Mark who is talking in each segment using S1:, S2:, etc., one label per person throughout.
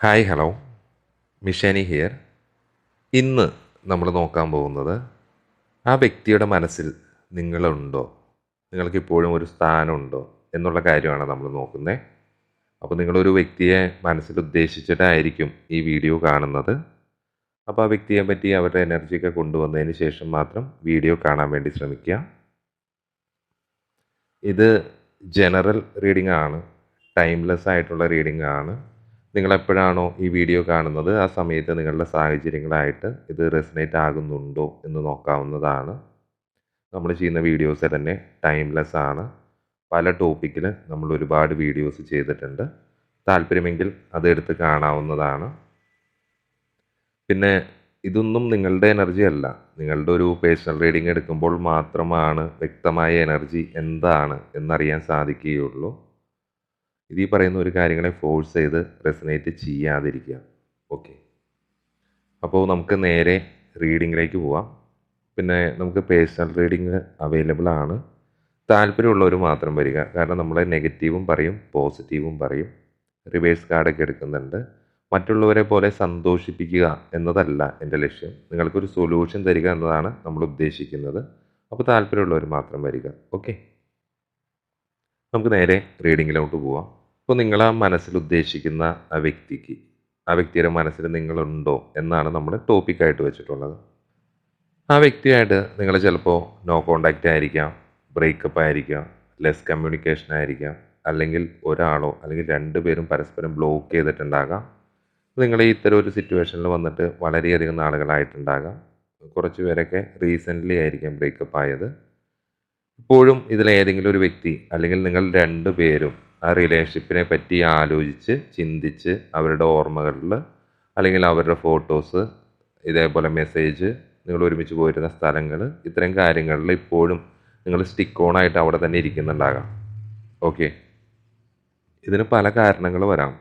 S1: Hi hello, മിഷാനി here. ഇന്ന് നമ്മൾ നോക്കാൻ പോകുന്നത് ആ വ്യക്തിയുടെ മനസ്സിൽ നിങ്ങളുണ്ടോ, നിങ്ങൾക്കിപ്പോഴും ഒരു സ്ഥാനമുണ്ടോ എന്നുള്ള കാര്യമാണ് നമ്മൾ നോക്കുന്നത്. അപ്പോൾ നിങ്ങളൊരു വ്യക്തിയെ മനസ്സിൽ ഉദ്ദേശിച്ചിട്ടായിരിക്കും ഈ വീഡിയോ കാണുന്നത്. അപ്പോൾ ആ വ്യക്തിയെ പറ്റി അവരുടെ എനർജിയൊക്കെ കൊണ്ടുവന്നതിന് ശേഷം മാത്രം വീഡിയോ കാണാൻ വേണ്ടി ശ്രമിക്കുക. ഇത് ജനറൽ റീഡിംഗ് ആണ്, ടൈംലെസ് ആയിട്ടുള്ള റീഡിംഗ് ആണ്. നിങ്ങളെപ്പോഴാണോ ഈ വീഡിയോ കാണുന്നത് ആ സമയത്ത് നിങ്ങളുടെ സാഹചര്യങ്ങളായിട്ട് ഇത് റെസനേറ്റ് ആകുന്നുണ്ടോ എന്ന് നോക്കാവുന്നതാണ്. നമ്മൾ ചെയ്യുന്ന വീഡിയോസ് തന്നെ ടൈംലെസ് ആണ്. പല ടോപ്പിക്കിൽ നമ്മൾ ഒരുപാട് വീഡിയോസ് ചെയ്തിട്ടുണ്ട്. താല്പര്യമെങ്കിൽ അതെടുത്ത് കാണാവുന്നതാണ്. പിന്നെ ഇതൊന്നും നിങ്ങളുടെ എനർജി അല്ല. നിങ്ങളുടെ ഒരു പേഴ്സണൽ റീഡിംഗ് എടുക്കുമ്പോൾ മാത്രമാണ് വ്യക്തമായ എനർജി എന്താണ് എന്നറിയാൻ സാധിക്കുകയുള്ളൂ. ഇത് ഈ പറയുന്ന ഒരു കാര്യങ്ങളെ ഫോഴ്സ് ചെയ്ത് റെസനേറ്റ് ചെയ്യാതിരിക്കുക. ഓക്കെ, അപ്പോൾ നമുക്ക് നേരെ റീഡിങ്ങിലേക്ക് പോവാം. പിന്നെ നമുക്ക് പേഴ്സണൽ റീഡിങ് അവൈലബിൾ ആണ്. താല്പര്യമുള്ളവർ മാത്രം വരിക. കാരണം നമ്മൾ നെഗറ്റീവും പറയും പോസിറ്റീവും പറയും. റിവേഴ്സ് കാർഡൊക്കെ എടുക്കുന്നുണ്ട്. മറ്റുള്ളവരെ പോലെ സന്തോഷിപ്പിക്കുക എന്നതല്ല എൻ്റെ ലക്ഷ്യം. നിങ്ങൾക്കൊരു സൊല്യൂഷൻ തരിക എന്നതാണ് നമ്മൾ ഉദ്ദേശിക്കുന്നത്. അപ്പോൾ താല്പര്യമുള്ളവർ മാത്രം വരിക. ഓക്കെ, നമുക്ക് നേരെ റീഡിങ്ങിലോട്ട് പോവാം. അപ്പോൾ നിങ്ങൾ ആ മനസ്സിൽ ഉദ്ദേശിക്കുന്ന ആ വ്യക്തിയുടെ മനസ്സിൽ നിങ്ങളുണ്ടോ എന്നാണ് നമ്മൾ ടോപ്പിക്കായിട്ട് വെച്ചിട്ടുള്ളത്. ആ വ്യക്തിയായിട്ട് നിങ്ങൾ ചിലപ്പോൾ നോ കോണ്ടാക്റ്റ് ആയിരിക്കാം, ബ്രേക്കപ്പ് ആയിരിക്കാം, ലെസ് കമ്മ്യൂണിക്കേഷൻ ആയിരിക്കാം, അല്ലെങ്കിൽ ഒരാളോ അല്ലെങ്കിൽ രണ്ടുപേരും പരസ്പരം ബ്ലോക്ക് ചെയ്തിട്ടുണ്ടാകാം. നിങ്ങൾ ഈ ഇത്തരം ഒരു സിറ്റുവേഷനിൽ വന്നിട്ട് വളരെയധികം നാളുകളായിട്ടുണ്ടാകാം. കുറച്ച് പേരൊക്കെ റീസെൻ്റ്ലി ആയിരിക്കാം ബ്രേക്കപ്പ് ആയത്. ഇപ്പോഴും ഇതിലേതെങ്കിലും ഒരു വ്യക്തി അല്ലെങ്കിൽ നിങ്ങൾ രണ്ടുപേരും ആ റിലേഷൻഷിപ്പിനെ പറ്റി ആലോചിച്ച് ചിന്തിച്ച് അവരുടെ ഓർമ്മകളിൽ അല്ലെങ്കിൽ അവരുടെ ഫോട്ടോസ്, ഇതേപോലെ മെസ്സേജ്, നിങ്ങൾ ഒരുമിച്ച് പോയിരുന്ന സ്ഥലങ്ങൾ, ഇത്തരം കാര്യങ്ങളിൽ ഇപ്പോഴും നിങ്ങൾ സ്റ്റിക്ക് ഓൺ ആയിട്ട് അവിടെ തന്നെ ഇരിക്കുന്നുണ്ടാകാം. ഓക്കെ, ഇതിന് പല കാരണങ്ങൾ വരാം.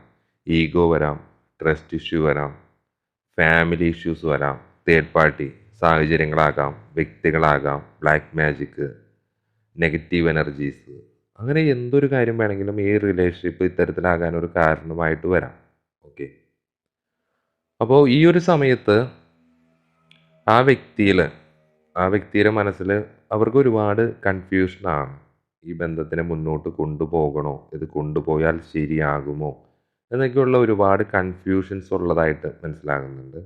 S1: ഈഗോ വരാം, ട്രസ്റ്റ് ഇഷ്യൂ വരാം, ഫാമിലി ഇഷ്യൂസ് വരാം, തേർഡ് പാർട്ടി സാഹചര്യങ്ങളാകാം, വ്യക്തികളാകാം, ബ്ലാക്ക് മാജിക്ക്, നെഗറ്റീവ് എനർജീസ്, അങ്ങനെ എന്തൊരു കാര്യം വേണമെങ്കിലും ഈ റിലേഷൻഷിപ്പ് ഇത്തരത്തിലാകാൻ ഒരു കാരണമായിട്ട് വരാം. ഓക്കെ, അപ്പോൾ ഈ ഒരു സമയത്ത് ആ വ്യക്തിയുടെ മനസ്സിൽ അവർക്ക് ഒരുപാട് കൺഫ്യൂഷനാണ്. ഈ ബന്ധത്തിനെ മുന്നോട്ട് കൊണ്ടുപോകണോ, ഇത് കൊണ്ടുപോയാൽ ശരിയാകുമോ എന്നൊക്കെയുള്ള ഒരുപാട് കൺഫ്യൂഷൻസ് ഉള്ളതായിട്ട് മനസ്സിലാകുന്നുണ്ട്.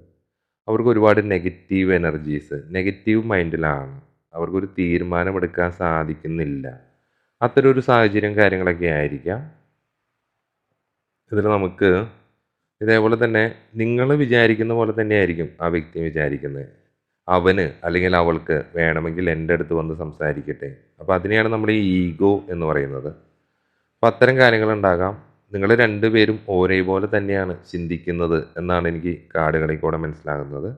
S1: അവർക്ക് ഒരുപാട് നെഗറ്റീവ് എനർജീസ്, നെഗറ്റീവ് മൈൻഡിലാണ്. അവർക്കൊരു തീരുമാനമെടുക്കാൻ സാധിക്കുന്നില്ല. അത്തരം ഒരു സാഹചര്യം കാര്യങ്ങളൊക്കെ ആയിരിക്കാം. ഇതിൽ നമുക്ക് ഇതേപോലെ തന്നെ നിങ്ങൾ വിചാരിക്കുന്ന പോലെ തന്നെയായിരിക്കും ആ വ്യക്തി വിചാരിക്കുന്നത്. അവന് അല്ലെങ്കിൽ അവൾക്ക് വേണമെങ്കിൽ എൻ്റെ അടുത്ത് വന്ന് സംസാരിക്കട്ടെ. അപ്പോൾ അതിനെയാണ് നമ്മൾ ഈ ഈഗോ എന്ന് പറയുന്നത്. അപ്പോൾ അത്തരം കാര്യങ്ങളുണ്ടാകാം. നിങ്ങൾ രണ്ടുപേരും ഒരേപോലെ തന്നെയാണ് ചിന്തിക്കുന്നത് എന്നാണ് എനിക്ക് കാർഡുകളിൽ കൂടെ മനസ്സിലാകുന്നത്.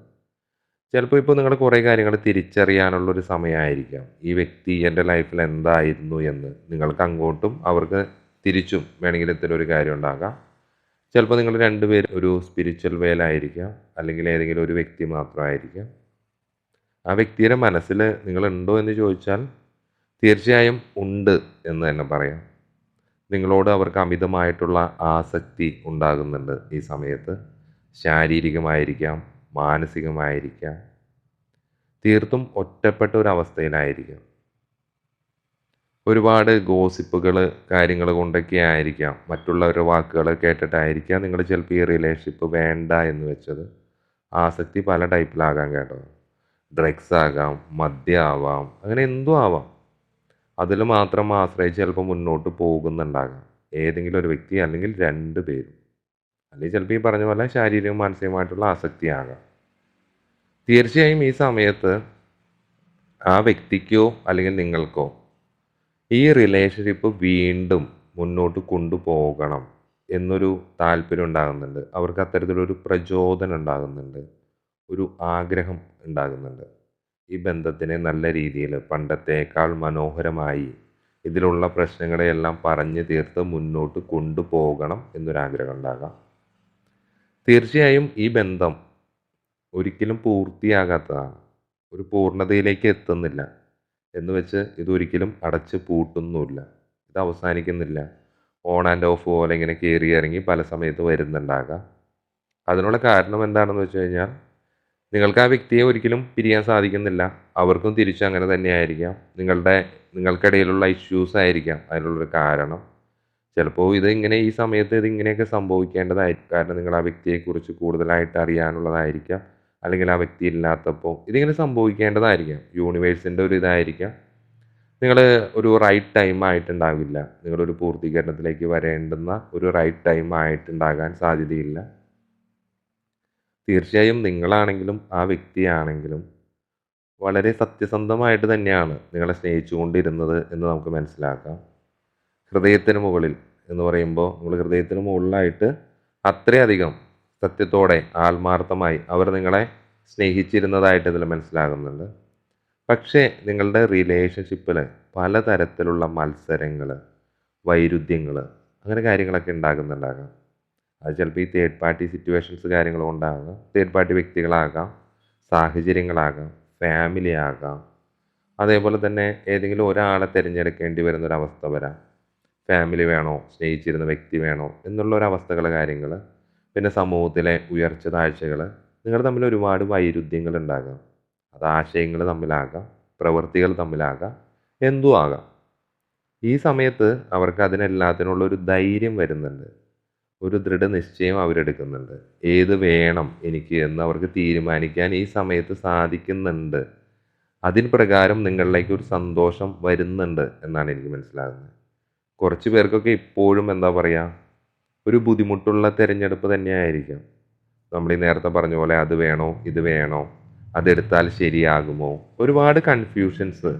S1: ചിലപ്പോൾ ഇപ്പോൾ നിങ്ങൾ കുറേ കാര്യങ്ങൾ തിരിച്ചറിയാനുള്ളൊരു സമയമായിരിക്കാം. ഈ വ്യക്തി എൻ്റെ ലൈഫിൽ എന്തായിരുന്നു എന്ന് നിങ്ങൾക്ക് അങ്ങോട്ടും അവർക്ക് തിരിച്ചും വേണമെങ്കിൽ ഇത്തരം ഒരു കാര്യം ഉണ്ടാകാം. ചിലപ്പോൾ നിങ്ങൾ രണ്ടുപേരും ഒരു സ്പിരിച്വൽ വേലായിരിക്കാം, അല്ലെങ്കിൽ ഏതെങ്കിലും ഒരു വ്യക്തി മാത്രമായിരിക്കാം. ആ വ്യക്തിയുടെ മനസ്സിൽ നിങ്ങളുണ്ടോ എന്ന് ചോദിച്ചാൽ തീർച്ചയായും ഉണ്ട് എന്ന് തന്നെ പറയാം. നിങ്ങളോട് അവർക്ക് അമിതമായിട്ടുള്ള ആസക്തി ഉണ്ടാകുന്നുണ്ട് ഈ സമയത്ത്. ശാരീരികമായിരിക്കാം, മാനസികമായിരിക്കാം. തീർത്തും ഒറ്റപ്പെട്ട ഒരു അവസ്ഥയിലായിരിക്കാം. ഒരുപാട് ഗോസിപ്പുകൾ കാര്യങ്ങൾ കൊണ്ടൊക്കെ ആയിരിക്കാം, മറ്റുള്ളവരുടെ വാക്കുകൾ കേട്ടിട്ടായിരിക്കാം നിങ്ങൾ ചിലപ്പോൾ ഈ റിലേഷൻഷിപ്പ് വേണ്ട എന്ന് വെച്ചത്. ആസക്തി പല ടൈപ്പിലാകാം കേട്ടോ. ഡ്രഗ്സ് ആകാം, മദ്യം ആവാം, അങ്ങനെ എന്തും ആവാം. അതിൽ മാത്രം ആശ്രയിച്ച് ചിലപ്പോൾ മുന്നോട്ട് പോകുന്നുണ്ടാകാം ഏതെങ്കിലും ഒരു വ്യക്തി അല്ലെങ്കിൽ രണ്ട് പേരും. അല്ലെങ്കിൽ ചിലപ്പോൾ ഈ പറഞ്ഞ പോലെ ശാരീരികവും മാനസികമായിട്ടുള്ള ആസക്തിയാകാം. തീർച്ചയായും ഈ സമയത്ത് ആ വ്യക്തിക്കോ അല്ലെങ്കിൽ നിങ്ങൾക്കോ ഈ റിലേഷൻഷിപ്പ് വീണ്ടും മുന്നോട്ട് കൊണ്ടുപോകണം എന്നൊരു താല്പര്യം ഉണ്ടാകുന്നുണ്ട്. അവർക്ക് അത്തരത്തിലൊരു പ്രചോദനം ഉണ്ടാകുന്നുണ്ട്, ഒരു ആഗ്രഹം ഉണ്ടാകുന്നുണ്ട്. ഈ ബന്ധത്തിനെ നല്ല രീതിയിൽ പണ്ടത്തേക്കാൾ മനോഹരമായി ഇതിലുള്ള പ്രശ്നങ്ങളെയെല്ലാം പറഞ്ഞു തീർത്ത് മുന്നോട്ട് കൊണ്ടുപോകണം എന്നൊരാഗ്രഹം ഉണ്ടാകാം. തീർച്ചയായും ഈ ബന്ധം ഒരിക്കലും പൂർത്തിയാകാത്തതാണ്. ഒരു പൂർണ്ണതയിലേക്ക് എത്തുന്നില്ല എന്ന് വെച്ച് ഇതൊരിക്കലും അടച്ച് പൂട്ടുന്നുമില്ല. ഇത് അവസാനിക്കുന്നില്ല. ഓൺ ആൻഡ് ഓഫ് പോലെ ഇങ്ങനെ കയറി ഇറങ്ങി പല സമയത്ത് വരുന്നുണ്ടാകാം. അതിനുള്ള കാരണം എന്താണെന്ന് വെച്ച് കഴിഞ്ഞാൽ നിങ്ങൾക്ക് ആ വ്യക്തിയെ ഒരിക്കലും പിരിയാൻ സാധിക്കുന്നില്ല. അവർക്കും തിരിച്ചും അങ്ങനെ തന്നെയായിരിക്കാം. നിങ്ങൾക്കിടയിലുള്ള ഇഷ്യൂസ് ആയിരിക്കാം അതിനുള്ളൊരു കാരണം. ചിലപ്പോൾ ഈ സമയത്ത് ഇതിങ്ങനെയൊക്കെ സംഭവിക്കേണ്ടതായിരിക്കും. കാരണം നിങ്ങൾ ആ വ്യക്തിയെക്കുറിച്ച് കൂടുതലായിട്ട് അറിയാനുള്ളതായിരിക്കാം. അല്ലെങ്കിൽ ആ വ്യക്തി ഇല്ലാത്തപ്പോൾ ഇതിങ്ങനെ സംഭവിക്കേണ്ടതായിരിക്കാം. യൂണിവേഴ്സിൻ്റെ ഒരു ഇതായിരിക്കാം. നിങ്ങൾ ഒരു റൈറ്റ് ടൈം ആയിട്ടുണ്ടാവില്ല. നിങ്ങളൊരു പൂർത്തീകരണത്തിലേക്ക് വരേണ്ടുന്ന ഒരു റൈറ്റ് ടൈം ആയിട്ടുണ്ടാകാൻ സാധ്യതയില്ല. തീർച്ചയായും നിങ്ങളാണെങ്കിലും ആ വ്യക്തിയാണെങ്കിലും വളരെ സത്യസന്ധമായിട്ട് തന്നെയാണ് നിങ്ങളെ സ്നേഹിച്ചുകൊണ്ടിരുന്നത് എന്ന് നമുക്ക് മനസ്സിലാക്കാം. ഹൃദയത്തിന് മുകളിൽ എന്ന് പറയുമ്പോൾ നമ്മൾ ഹൃദയത്തിന് മുകളിലായിട്ട് അത്രയധികം സത്യത്തോടെ ആത്മാർത്ഥമായി അവർ നിങ്ങളെ സ്നേഹിച്ചിരുന്നതായിട്ട് ഇതിൽ മനസ്സിലാകുന്നുണ്ട്. പക്ഷേ നിങ്ങളുടെ റിലേഷൻഷിപ്പിൽ പലതരത്തിലുള്ള മത്സരങ്ങൾ, വൈരുദ്ധ്യങ്ങൾ, അങ്ങനെ കാര്യങ്ങളൊക്കെ ഉണ്ടാകുന്നുണ്ടാകാം. അത് ചിലപ്പോൾ ഈ തേർഡ് പാർട്ടി സിറ്റുവേഷൻസ് കാര്യങ്ങൾ കൊണ്ടാകാം. തേർഡ് പാർട്ടി വ്യക്തികളാകാം, സാഹചര്യങ്ങളാകാം, ഫാമിലി ആകാം. അതേപോലെ തന്നെ ഏതെങ്കിലും ഒരാളെ തിരഞ്ഞെടുക്കേണ്ടി വരുന്നൊരവസ്ഥ വരാം. ഫാമിലി വേണോ, സ്നേഹിച്ചിരുന്ന വ്യക്തി വേണോ എന്നുള്ളൊരവസ്ഥകൾ, കാര്യങ്ങൾ. പിന്നെ സമൂഹത്തിലെ ഉയർച്ച താഴ്ചകൾ. നിങ്ങൾ തമ്മിൽ ഒരുപാട് വൈരുദ്ധ്യങ്ങൾ ഉണ്ടാകാം. അത് ആശയങ്ങൾ തമ്മിലാകാം, പ്രവൃത്തികൾ തമ്മിലാകാം, എന്തും ആകാം. ഈ സമയത്ത് അവർക്ക് അതിനെല്ലാത്തിനുള്ളൊരു ധൈര്യം വരുന്നുണ്ട്. ഒരു ദൃഢനിശ്ചയം അവരെടുക്കുന്നുണ്ട്. ഏത് വേണം എനിക്ക് എന്ന് അവർക്ക് തീരുമാനിക്കാൻ ഈ സമയത്ത് സാധിക്കുന്നുണ്ട്. അതിന് പ്രകാരം നിങ്ങളിലേക്ക് ഒരു സന്തോഷം വരുന്നുണ്ട് എന്നാണ് എനിക്ക് മനസ്സിലാകുന്നത്. കുറച്ച് പേർക്കൊക്കെ ഇപ്പോഴും എന്താ പറയുക, ഒരു ബുദ്ധിമുട്ടുള്ള തിരഞ്ഞെടുപ്പ് തന്നെയായിരിക്കും. നമ്മൾ ഈ നേരത്തെ പറഞ്ഞ പോലെ അത് വേണോ, ഇത് വേണോ, അതെടുത്താൽ ശരിയാകുമോ, ഒരുപാട് കൺഫ്യൂഷൻസ്,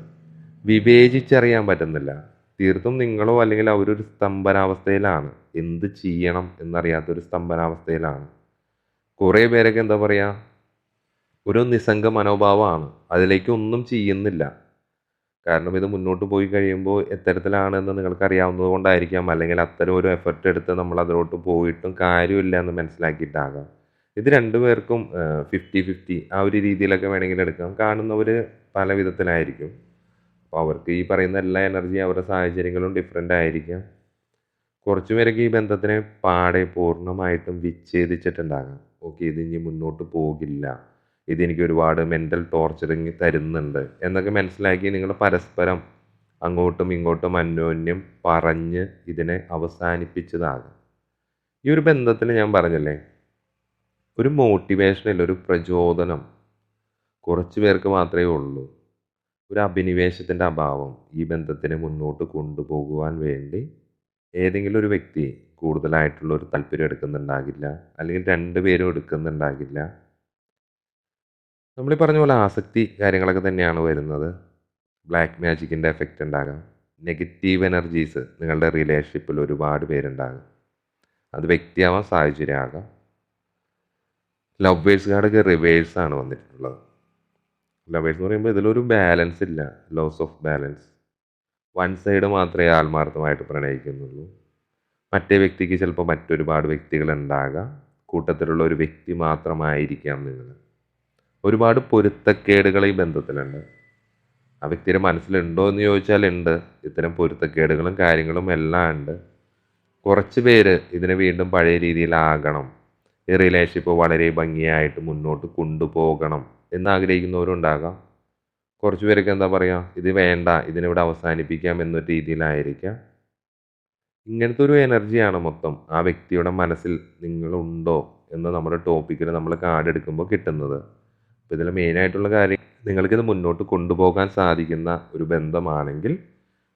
S1: വിവേചിച്ചറിയാൻ പറ്റുന്നില്ല. തീർത്തും നിങ്ങളോ അല്ലെങ്കിൽ അവരൊരു സ്തംഭനാവസ്ഥയിലാണ്. എന്ത് ചെയ്യണം എന്നറിയാത്തൊരു സ്തംഭനാവസ്ഥയിലാണ്. കുറേ പേരൊക്കെ എന്താ പറയുക, ഒരു നിസ്സംഗ മനോഭാവമാണ്. അതിലേക്ക് ഒന്നും ചെയ്യുന്നില്ല. കാരണം ഇത് മുന്നോട്ട് പോയി കഴിയുമ്പോൾ എത്തരത്തിലാണെന്ന് നിങ്ങൾക്കറിയാവുന്നത് കൊണ്ടായിരിക്കാം. അല്ലെങ്കിൽ അത്തരം ഒരു എഫർട്ട് എടുത്ത് നമ്മൾ അതിലോട്ട് പോയിട്ടും കാര്യമില്ല എന്ന് മനസ്സിലാക്കിയിട്ടാകാം. ഇത് രണ്ടുപേർക്കും 50-50 ആ ഒരു രീതിയിലൊക്കെ വേണമെങ്കിൽ എടുക്കാം. കാണുന്നവർ പല വിധത്തിലായിരിക്കും. അപ്പോൾ അവർക്ക് ഈ പറയുന്ന എല്ലാ എനർജി അവരുടെ സാഹചര്യങ്ങളും ഡിഫറെൻ്റ് ആയിരിക്കാം. കുറച്ച് പേരൊക്കെ ഈ ബന്ധത്തിനെ പാടെ പൂർണ്ണമായിട്ടും വിച്ഛേദിച്ചിട്ടുണ്ടാകാം. ഓക്കെ, ഇത് ഇനി മുന്നോട്ട് പോകില്ല, ഇതെനിക്ക് ഒരുപാട് മെൻ്റൽ ടോർച്ചറിങ് തരുന്നുണ്ട് എന്നൊക്കെ മനസ്സിലാക്കി നിങ്ങൾ പരസ്പരം അങ്ങോട്ടും ഇങ്ങോട്ടും അന്യോന്യം പറഞ്ഞ് ഇതിനെ അവസാനിപ്പിച്ചതാകാം. ഈ ഒരു ബന്ധത്തിൽ ഞാൻ പറഞ്ഞല്ലേ, ഒരു മോട്ടിവേഷനിൽ ഒരു പ്രചോദനം കുറച്ച് പേർക്ക് മാത്രമേ ഉള്ളൂ. ഒരു അഭിനിവേശത്തിൻ്റെ അഭാവം ഈ ബന്ധത്തിനെ മുന്നോട്ട് കൊണ്ടുപോകുവാൻ വേണ്ടി ഏതെങ്കിലും ഒരു വ്യക്തി കൂടുതലായിട്ടുള്ള ഒരു താല്പര്യം എടുക്കുന്നുണ്ടാകില്ല. അല്ലെങ്കിൽ രണ്ടുപേരും എടുക്കുന്നുണ്ടാകില്ല. നമ്മൾ പറഞ്ഞ പോലെ ആസക്തി കാര്യങ്ങളൊക്കെ തന്നെയാണ് വരുന്നത്. ബ്ലാക്ക് മാജിക്കിൻ്റെ എഫക്റ്റ് ഉണ്ടാകാം. നെഗറ്റീവ് എനർജീസ് നിങ്ങളുടെ റിലേഷൻഷിപ്പിൽ ഒരുപാട് പേരുണ്ടാകും. അത് വ്യക്തിയാവാം, സാഹചര്യമാകാം. ലവേഴ്സ് കാർഡൊക്കെ റിവേഴ്സാണ് വന്നിട്ടുള്ളത്. ലവേഴ്സ് എന്ന് പറയുമ്പോൾ ഇതിലൊരു ബാലൻസ് ഇല്ല, loss of balance. One side മാത്രമേ ആത്മാർത്ഥമായിട്ട് പ്രണയിക്കുന്നുള്ളൂ. മറ്റേ വ്യക്തിക്ക് ചിലപ്പോൾ മറ്റൊരുപാട് വ്യക്തികളുണ്ടാകാം. കൂട്ടത്തിലുള്ള ഒരു വ്യക്തി മാത്രമായിരിക്കാം നിങ്ങൾ. ഒരുപാട് പൊരുത്തക്കേടുകൾ ഈ ബന്ധത്തിലുണ്ട്. ആ വ്യക്തിയുടെ മനസ്സിലുണ്ടോ എന്ന് ചോദിച്ചാൽ ഉണ്ട്. ഇത്തരം പൊരുത്തക്കേടുകളും കാര്യങ്ങളും എല്ലാം ഉണ്ട്. കുറച്ച് പേര് ഇതിനെ വീണ്ടും പഴയ രീതിയിലാകണം, ഈ റിലേഷൻഷിപ്പ് വളരെ ഭംഗിയായിട്ട് മുന്നോട്ട് കൊണ്ടുപോകണം എന്നാഗ്രഹിക്കുന്നവരുണ്ടാകാം. കുറച്ച് പേരൊക്കെ എന്താ പറയുക, ഇത് വേണ്ട, ഇതിനിവിടെ അവസാനിപ്പിക്കാം എന്നൊരു രീതിയിലായിരിക്കാം. ഇങ്ങനത്തെ ഒരു എനർജിയാണ് മൊത്തം ആ വ്യക്തിയുടെ മനസ്സിൽ നിങ്ങളുണ്ടോ എന്ന് നമ്മുടെ ടോപ്പിക്കിൽ നമ്മൾ കാർഡ് എടുക്കുമ്പോൾ കിട്ടുന്നത്. അപ്പോൾ ഇതിൽ മെയിനായിട്ടുള്ള കാര്യം, നിങ്ങൾക്കിത് മുന്നോട്ട് കൊണ്ടുപോകാൻ സാധിക്കുന്ന ഒരു ബന്ധമാണെങ്കിൽ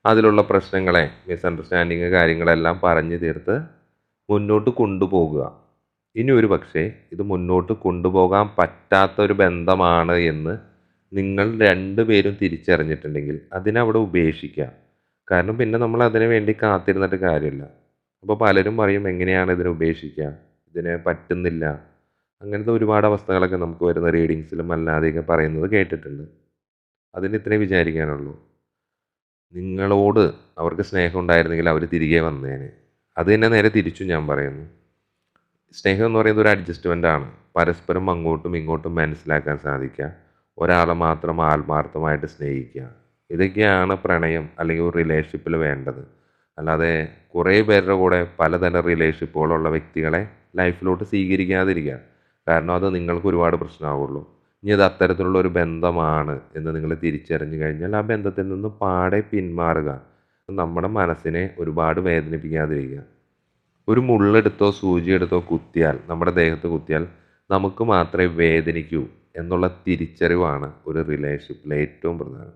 S1: അതിലുള്ള പ്രശ്നങ്ങളെ, മിസ്അണ്ടർസ്റ്റാൻഡിങ് കാര്യങ്ങളെല്ലാം പറഞ്ഞു തീർത്ത് മുന്നോട്ട് കൊണ്ടുപോകുക. ഇനി ഒരു പക്ഷേ ഇത് മുന്നോട്ട് കൊണ്ടുപോകാൻ പറ്റാത്ത ഒരു ബന്ധമാണ് എന്ന് നിങ്ങൾ രണ്ടുപേരും തിരിച്ചറിഞ്ഞിട്ടുണ്ടെങ്കിൽ അതിനവിടെ ഉപേക്ഷിക്കുക. കാരണം പിന്നെ നമ്മൾ അതിനു വേണ്ടി കാത്തിരുന്നിട്ട് കാര്യമില്ല. അപ്പോൾ പലരും പറയും, എങ്ങനെയാണ് ഇതിനെ ഉപേക്ഷിക്കുക, ഇതിന് പറ്റുന്നില്ല. അങ്ങനത്തെ ഒരുപാട് അവസ്ഥകളൊക്കെ നമുക്ക് വരുന്ന റീഡിങ്സിലും അല്ലാതെയൊക്കെ പറയുന്നത് കേട്ടിട്ടുണ്ട്. അതിന് ഇത്രേ വിചാരിക്കാനുള്ളൂ. നിങ്ങളോട് അവർക്ക് സ്നേഹം ഉണ്ടായിരുന്നെങ്കിൽ അവർ തിരികെ വന്നേനെ. അത് തന്നെ നേരെ തിരിച്ചു ഞാൻ പറയുന്നു. സ്നേഹം എന്ന് പറയുന്നത് ഒരു അഡ്ജസ്റ്റ്മെൻ്റ് ആണ്. പരസ്പരം അങ്ങോട്ടും ഇങ്ങോട്ടും മനസ്സിലാക്കാൻ സാധിക്കുക, ഒരാളെ മാത്രം ആത്മാർത്ഥമായിട്ട് സ്നേഹിക്കുക. ഇതൊക്കെയാണ് പ്രണയം അല്ലെങ്കിൽ ഒരു റിലേഷൻഷിപ്പിൽ വേണ്ടത്. അല്ലാതെ കുറേ പേരുടെ കൂടെ പലതരം റിലേഷൻഷിപ്പുകളുള്ള വ്യക്തികളെ ലൈഫിലോട്ട് സ്വീകരിക്കാതിരിക്കുക. കാരണം അത് നിങ്ങൾക്ക് ഒരുപാട് പ്രശ്നമാവുള്ളൂ. ഇനി അത് അത്തരത്തിലുള്ള ഒരു ബന്ധമാണ് എന്ന് നിങ്ങൾ തിരിച്ചറിഞ്ഞു കഴിഞ്ഞാൽ ആ ബന്ധത്തിൽ നിന്ന് പാടെ പിന്മാറുക. നമ്മുടെ മനസ്സിനെ ഒരുപാട് വേദനിപ്പിക്കാതിരിക്കുക. ഒരു മുള്ളെടുത്തോ സൂചിയെടുത്തോ കുത്തിയാൽ, നമ്മുടെ ദേഹത്ത് കുത്തിയാൽ നമുക്ക് മാത്രമേ വേദനിക്കൂ എന്നുള്ള തിരിച്ചറിവാണ് ഒരു റിലേഷൻഷിപ്പിലെ ഏറ്റവും പ്രധാനം.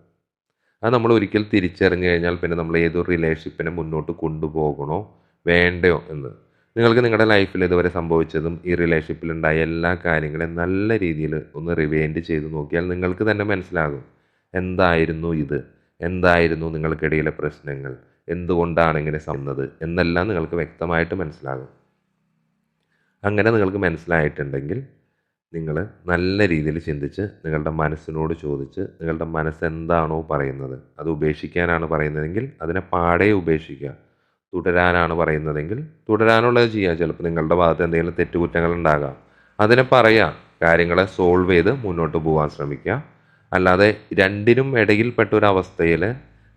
S1: അത് നമ്മൾ ഒരിക്കൽ തിരിച്ചറിഞ്ഞു കഴിഞ്ഞാൽ പിന്നെ നമ്മൾ ഏതൊരു റിലേഷൻഷിപ്പിനെ മുന്നോട്ട് കൊണ്ടുപോകണോ വേണ്ടയോ എന്ന്, നിങ്ങൾക്ക് നിങ്ങളുടെ ലൈഫിൽ ഇതുവരെ സംഭവിച്ചതും ഈ റിലേഷൻഷിപ്പിലുണ്ടായ എല്ലാ കാര്യങ്ങളെയും നല്ല രീതിയിൽ ഒന്ന് റിവൈൻഡ് ചെയ്ത് നോക്കിയാൽ നിങ്ങൾക്ക് തന്നെ മനസ്സിലാകും എന്തായിരുന്നു ഇത്, എന്തായിരുന്നു നിങ്ങൾക്കിടയിലെ പ്രശ്നങ്ങൾ, എന്തുകൊണ്ടാണ് ഇങ്ങനെ സംഭവിക്കുന്നത് എന്നെല്ലാം നിങ്ങൾക്ക് വ്യക്തമായിട്ട് മനസ്സിലാകും. അങ്ങനെ നിങ്ങൾക്ക് മനസ്സിലായിട്ടുണ്ടെങ്കിൽ നിങ്ങൾ നല്ല രീതിയിൽ ചിന്തിച്ച് നിങ്ങളുടെ മനസ്സിനോട് ചോദിച്ച് നിങ്ങളുടെ മനസ്സെന്താണോ പറയുന്നത്, അത് ഉപേക്ഷിക്കാനാണ് പറയുന്നതെങ്കിൽ അതിനെ പാടെ ഉപേക്ഷിക്കുക, തുടരാനാണ് പറയുന്നതെങ്കിൽ തുടരാനുള്ളത് ചെയ്യുക. ചിലപ്പോൾ നിങ്ങളുടെ ഭാഗത്ത് എന്തെങ്കിലും തെറ്റുകുറ്റങ്ങൾ ഉണ്ടാകാം, അതിനെ പറയുക, കാര്യങ്ങളെ സോൾവ് ചെയ്ത് മുന്നോട്ട് പോകാൻ ശ്രമിക്കുക. അല്ലാതെ രണ്ടിനും ഇടയിൽപ്പെട്ട ഒരു അവസ്ഥയിൽ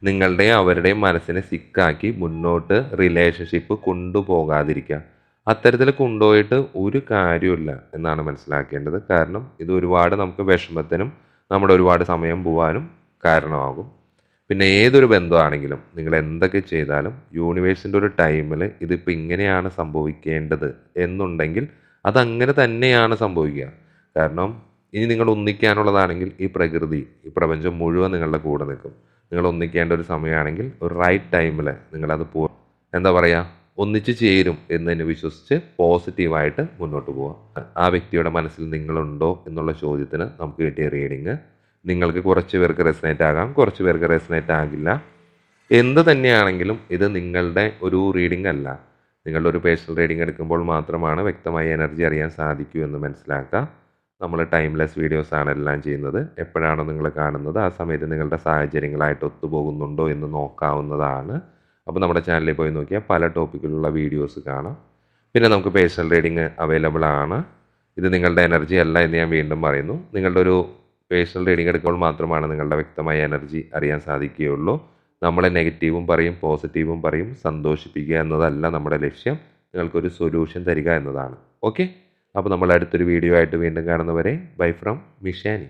S1: നിങ്ങളുടെയും അവരുടെയും മനസ്സിനെ സിക്കാക്കി മുന്നോട്ട് റിലേഷൻഷിപ്പ് കൊണ്ടുപോകാതിരിക്കുക. അത്തരത്തിൽ കൊണ്ടുപോയിട്ട് ഒരു കാര്യമില്ല എന്നാണ് മനസ്സിലാക്കേണ്ടത്. കാരണം ഇത് ഒരുപാട് നമുക്ക് വിഷമത്തിനും നമ്മുടെ ഒരുപാട് സമയം പോകാനും കാരണമാകും. പിന്നെ ഏതൊരു ബന്ധമാണെങ്കിലും നിങ്ങൾ എന്തൊക്കെ ചെയ്താലും യൂണിവേഴ്സിൻ്റെ ഒരു ടൈമിൽ ഇതിപ്പോൾ ഇങ്ങനെയാണ് സംഭവിക്കേണ്ടത് എന്നുണ്ടെങ്കിൽ അതങ്ങനെ തന്നെയാണ് സംഭവിക്കുക. കാരണം ഇനി നിങ്ങൾ ഒന്നിക്കാനുള്ളതാണെങ്കിൽ ഈ പ്രകൃതി, ഈ പ്രപഞ്ചം മുഴുവൻ നിങ്ങളുടെ കൂടെ നിൽക്കും. നിങ്ങൾ ഒന്നിക്കേണ്ട ഒരു സമയമാണെങ്കിൽ ഒരു റൈറ്റ് ടൈമിൽ നിങ്ങളത് എന്താ പറയുക, ഒന്നിച്ച് ചേരും എന്ന് തന്നെ വിശ്വസിച്ച് പോസിറ്റീവായിട്ട് മുന്നോട്ട് പോവാം. ആ വ്യക്തിയുടെ മനസ്സിൽ നിങ്ങളുണ്ടോ എന്നുള്ള ചോദ്യത്തിന് നമുക്ക് കിട്ടിയ റീഡിങ് നിങ്ങൾക്ക് കുറച്ച് പേർക്ക് റെസനേറ്റ് ആകാം, കുറച്ച് പേർക്ക് റെസനേറ്റ് ആകില്ല. എന്ത് തന്നെയാണെങ്കിലും ഇത് നിങ്ങളുടെ ഒരു റീഡിംഗ് അല്ല. നിങ്ങളുടെ ഒരു പേഴ്സണൽ റീഡിംഗ് എടുക്കുമ്പോൾ മാത്രമാണ് വ്യക്തമായ എനർജി അറിയാൻ സാധിക്കൂ എന്ന് മനസ്സിലാക്കുക. നമ്മൾ ടൈംലെസ് വീഡിയോസാണ് എല്ലാം ചെയ്യുന്നത്. എപ്പോഴാണോ നിങ്ങൾ കാണുന്നത് ആ സമയത്ത് നിങ്ങളുടെ സാഹചര്യങ്ങളായിട്ട് ഒത്തുപോകുന്നുണ്ടോ എന്ന് നോക്കാവുന്നതാണ്. അപ്പോൾ നമ്മുടെ ചാനലിൽ പോയി നോക്കിയാൽ പല ടോപ്പിക്കിലുള്ള വീഡിയോസ് കാണാം. പിന്നെ നമുക്ക് പേഴ്സണൽ റീഡിങ് അവൈലബിൾ ആണ്. ഇത് നിങ്ങളുടെ എനർജി അല്ല എന്ന് ഞാൻ വീണ്ടും പറയുന്നു. നിങ്ങളുടെ ഒരു പേഴ്സണൽ റീഡിങ് എടുക്കുമ്പോൾ മാത്രമാണ് നിങ്ങളുടെ വ്യക്തമായ എനർജി അറിയാൻ സാധിക്കുകയുള്ളൂ. നമ്മളെ നെഗറ്റീവും പറയും പോസിറ്റീവും പറയും, സന്തോഷിപ്പിക്കുക എന്നതല്ല നമ്മുടെ ലക്ഷ്യം. നിങ്ങൾക്കൊരു സൊല്യൂഷൻ തരിക എന്നതാണ്. ഓക്കെ, അപ്പോൾ നമ്മൾ അടുത്തൊരു വീഡിയോ ആയിട്ട് വീണ്ടും കാണുന്നവരെ ബൈ ഫ്രം മിഷാനി.